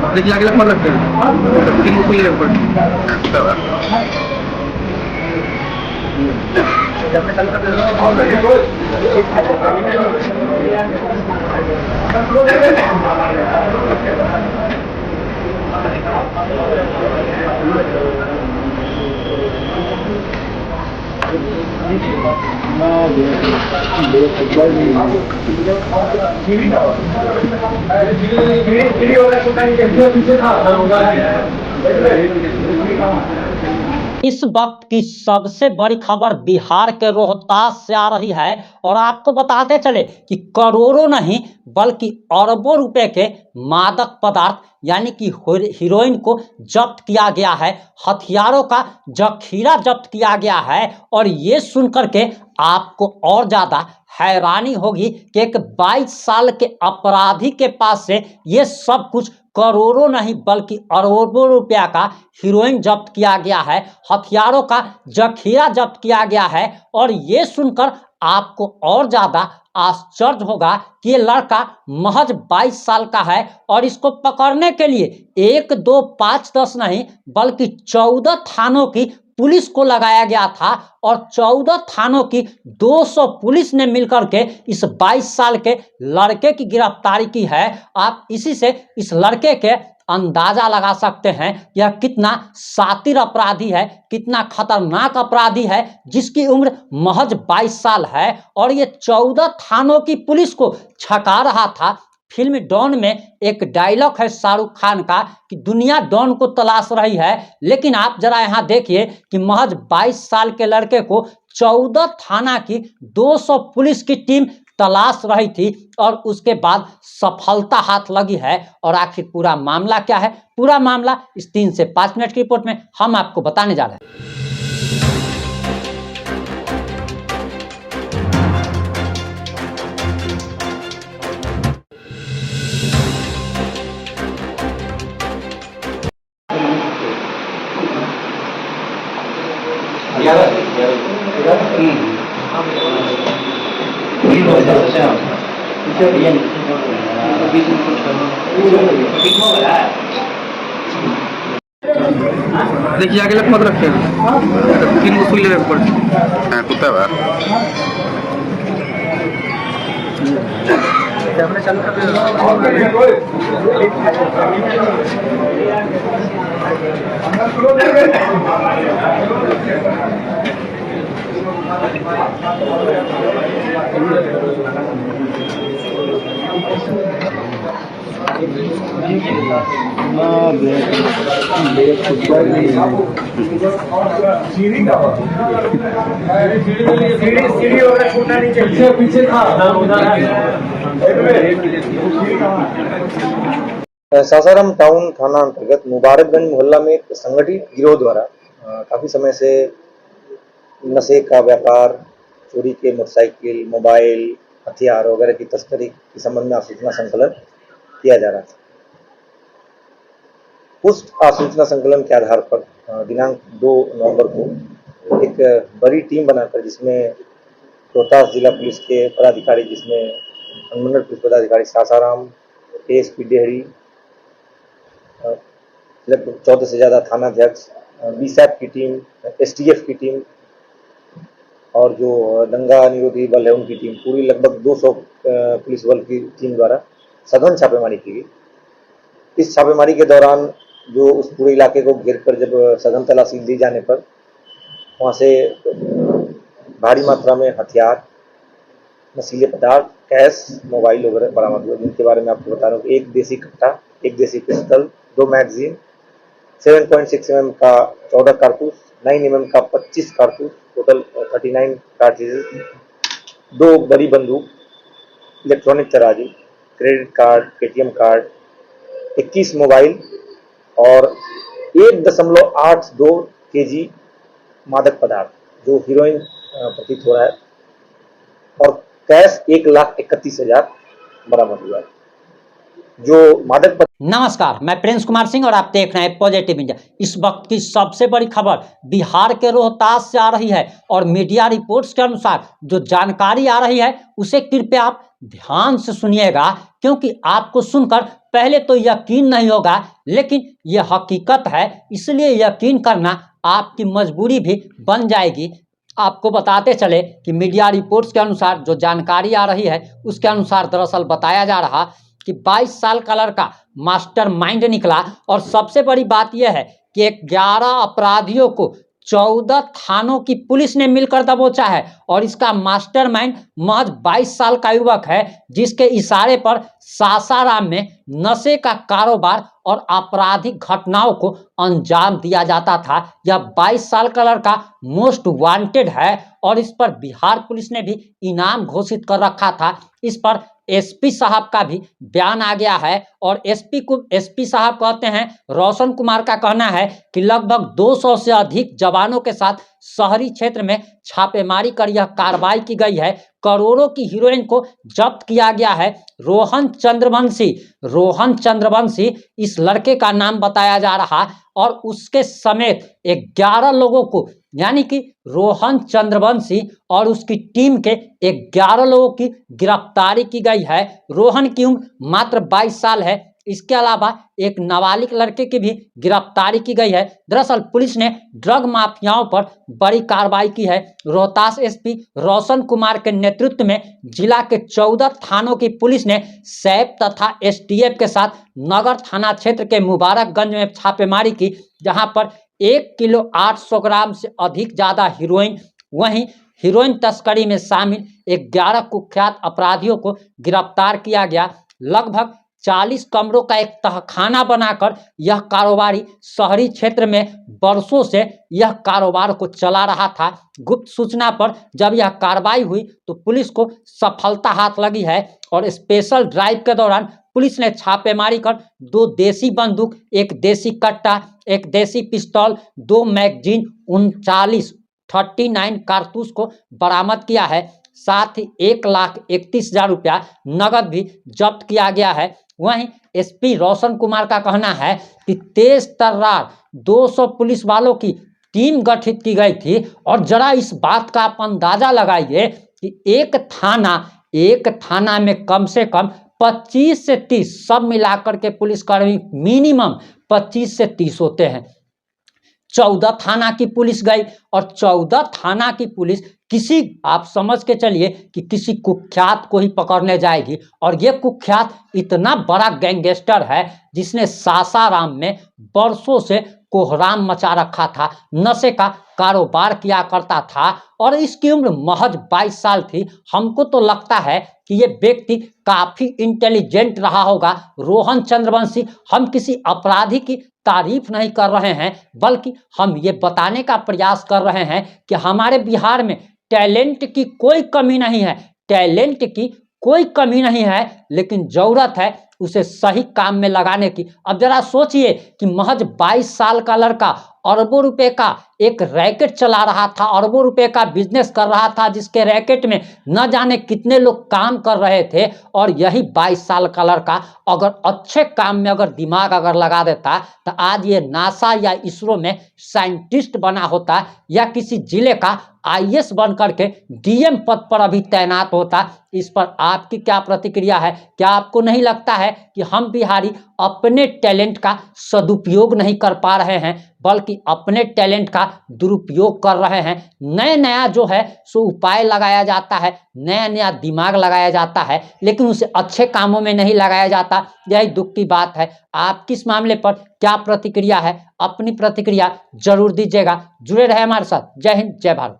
देखिए आगे लग लगते हैं तीन को ले ऊपर इस वक्त की सबसे बड़ी खबर बिहार के रोहतास से आ रही है और आपको बताते चले कि करोड़ों नहीं बल्कि अरबों रुपए के मादक पदार्थ यानी कि हीरोइन को जब्त किया गया है, हथियारों का जखीरा जब्त किया गया है। और ये सुनकर के आपको और ज़्यादा हैरानी होगी कि एक 22 साल के अपराधी के पास से ये सब कुछ करोड़ों नहीं बल्कि अरबों रुपया का हीरोइन जब्त किया गया है, हथियारों का जखीरा जब्त किया गया है। और ये सुनकर आपको और ज़्यादा आश्चर्य होगा कि ये लड़का महज 22 साल का है और इसको पकड़ने के लिए 1, 2, 5, 10 नहीं बल्कि 14 थानों की पुलिस को लगाया गया था और 14 थानों की 200 पुलिस ने मिलकर के इस 22 साल के लड़के की गिरफ्तारी की है। आप इसी से इस लड़के के अंदाजा लगा सकते हैं यह कितना शातिर अपराधी है, कितना खतरनाक अपराधी है जिसकी उम्र महज 22 साल है और ये 14 थानों की पुलिस को छका रहा था। फिल्म डॉन में एक डायलॉग है शाहरुख खान का कि दुनिया डॉन को तलाश रही है, लेकिन आप जरा यहाँ देखिए कि महज 22 साल के लड़के को 14 थाना की 200 पुलिस की टीम तलाश रही थी और उसके बाद सफलता हाथ लगी है। और आखिर पूरा मामला क्या है, पूरा मामला इस 3 से 5 मिनट की रिपोर्ट में हम आपको बताने जा रहे हैं। देखिए आगे लग मत रखते हैं तीन को सुई ले ऊपर कुत्ता बा कैमरा चालू कर सीढ़ी वगैरह छूटना नहीं चाहिए, पीछे था सासाराम टाउन थाना अंतर्गत मुबारकगंज मोहल्ला में एक संगठित गिरोह द्वारा काफी समय से नशे का व्यापार, चोरी के मोटरसाइकिल, मोबाइल, हथियार वगैरह की तस्करी के संबंध में सूचना संकलन किया जा रहा था। उस आसूचना संकलन के आधार पर दिनांक 2 नवंबर को एक बड़ी टीम बनाकर जिसमें रोहतास जिला पुलिस के पदाधिकारी, जिसमें अनुमंडल पुलिस पदाधिकारी सासाराम, एएसपी डेहरी, लगभग 14 से ज़्यादा थानाध्यक्ष, बीएसएफ की टीम, एसटीएफ की टीम और जो दंगा निरोधी बल है उनकी टीम, पूरी लगभग 200 पुलिस बल की टीम द्वारा सघन छापेमारी की गई। इस छापेमारी के दौरान जो उस पूरे इलाके को घेर कर जब सघन तलाशी ली जाने पर वहाँ से भारी मात्रा में हथियार, नशीले पदार्थ, कैश, मोबाइल वगैरह बरामद हुए, जिनके बारे में आपको बता रहा हूँ। एक देसी कट्टा, एक देसी पिस्टल, 2 मैगजीन, 7.6 mm का 14 कारतूस, 9 mm का 25 कारतूस, टोटल 39 कार्ट्रिजेज, 2 बड़ी बंदूक, इलेक्ट्रॉनिक तराजू, credit card, Paytm card, 21 mobile, और 1.82 kg मादक पदार्थ जो हीरोइन प्रतीत हो रहा है और कैश 1,31,000 बरामद हुआ है। जो मादक नमस्कार, मैं प्रिंस कुमार सिंह और आप देख रहे हैं पॉजिटिव इंडिया। इस वक्त की सबसे बड़ी खबर बिहार के रोहतास से आ रही है और मीडिया रिपोर्ट्स के अनुसार जो जानकारी आ रही है उसे कृपया आप ध्यान से सुनिएगा, क्योंकि आपको सुनकर पहले तो यकीन नहीं होगा, लेकिन यह हकीकत है, इसलिए यकीन करना आपकी मजबूरी भी बन जाएगी। आपको बताते चले कि मीडिया रिपोर्ट्स के अनुसार जो जानकारी आ रही है उसके अनुसार दरअसल बताया जा रहा कि 22 साल का लड़का मास्टरमाइंड निकला। और सबसे बड़ी बात यह है कि 11 अपराधियों को 14 थानों की पुलिस ने मिलकर दबोचा है और इसका मास्टरमाइंड महज 22 साल का युवक है, जिसके इशारे पर सासाराम में नशे का कारोबार और आपराधिक घटनाओं को अंजाम दिया जाता था। यह 22 साल का लड़का मोस्ट वांटेड है और इस पर बिहार पुलिस ने भी इनाम घोषित कर रखा था। इस पर एसपी साहब का भी बयान आ गया है और एसपी साहब कहते हैं, रोशन कुमार का कहना है कि लगभग 200 से अधिक जवानों के साथ शहरी क्षेत्र में छापेमारी कर यह कार्रवाई की गई है। करोड़ों की हीरोइन को जब्त किया गया है। रोहन चंद्रवंशी इस लड़के का नाम बताया जा रहा और उसके समेत 11 लोगों को, यानी कि रोहन चंद्रवंशी और उसकी टीम के 11 लोगों की गिरफ्तारी की गई है। रोहन की उम्र मात्र 22 साल है। इसके अलावा एक नाबालिग लड़के की भी गिरफ्तारी की गई है। दरअसल पुलिस ने ड्रग माफियाओं पर बड़ी कार्रवाई की है। रोहतास एसपी रोशन कुमार के नेतृत्व में जिला के 14 थानों की पुलिस ने सैप तथा एसटीएफ के साथ नगर थाना क्षेत्र के मुबारकगंज में छापेमारी की, जहां पर 1 किलो 800 ग्राम से अधिक ज्यादा हीरोइन, वहीं हीरोइन तस्करी में शामिल 11 कुख्यात अपराधियों को गिरफ्तार किया गया। लगभग 40 कमरों का एक तहखाना बनाकर यह कारोबारी शहरी क्षेत्र में बरसों से यह कारोबार को चला रहा था। गुप्त सूचना पर जब यह कार्रवाई हुई तो पुलिस को सफलता हाथ लगी है और स्पेशल ड्राइव के दौरान पुलिस ने छापेमारी कर 2 देसी बंदूक, 1 देसी कट्टा, 1 देसी पिस्तौल, 2 मैगजीन, 39 कारतूस को बरामद किया है। साथ ही 1,31,000 रुपया नगद भी जब्त किया गया है। वहीं एसपी रोशन कुमार का कहना है कि तेज तर्रार 200 पुलिस वालों की टीम गठित की गई थी और जरा इस बात का आप अंदाजा लगाइए कि एक थाना में कम से कम 25 से 30, सब मिलाकर के पुलिसकर्मी मिनिमम 25 से 30 होते हैं। 14 थाना की पुलिस गई और 14 थाना की पुलिस आप समझ के चलिए कि किसी कुख्यात को ही पकड़ने जाएगी, और ये कुख्यात इतना बड़ा गैंगस्टर है जिसने सासाराम में बरसों से कोहराम मचा रखा था, नशे का कारोबार किया करता था और इसकी उम्र महज 22 साल थी। हमको तो लगता है कि ये व्यक्ति काफी इंटेलिजेंट रहा होगा। रोहन चंद्रवंशी, हम किसी अपराधी की तारीफ नहीं कर रहे हैं, बल्कि हम ये बताने का प्रयास कर रहे हैं कि हमारे बिहार में टैलेंट की कोई कमी नहीं है, लेकिन जरूरत है उसे सही काम में लगाने की। अब जरा सोचिए कि महज 22 साल का लड़का अरबों रुपए का एक रैकेट चला रहा था, अरबों रुपए का बिजनेस कर रहा था, जिसके रैकेट में न जाने कितने लोग काम कर रहे थे। और यही 22 साल का लड़का अगर अच्छे काम में अगर दिमाग अगर लगा देता तो आज ये नासा या इसरो में साइंटिस्ट बना होता या किसी जिले का आईएएस बन करके डीएम पद पर अभी तैनात होता। इस पर आपकी क्या प्रतिक्रिया है? क्या आपको नहीं लगता है कि हम बिहारी अपने टैलेंट का सदुपयोग नहीं कर पा रहे हैं, बल्कि अपने टैलेंट का दुरुपयोग कर रहे हैं? नया जो है सो उपाय लगाया जाता है, नया दिमाग लगाया जाता है, लेकिन उसे अच्छे कामों में नहीं लगाया जाता। यही दुख की बात है। आप किस मामले पर क्या प्रतिक्रिया है? अपनी प्रतिक्रिया जरूर दीजिएगा। जुड़े रहे हमारे साथ। जय हिंद, जय भारत।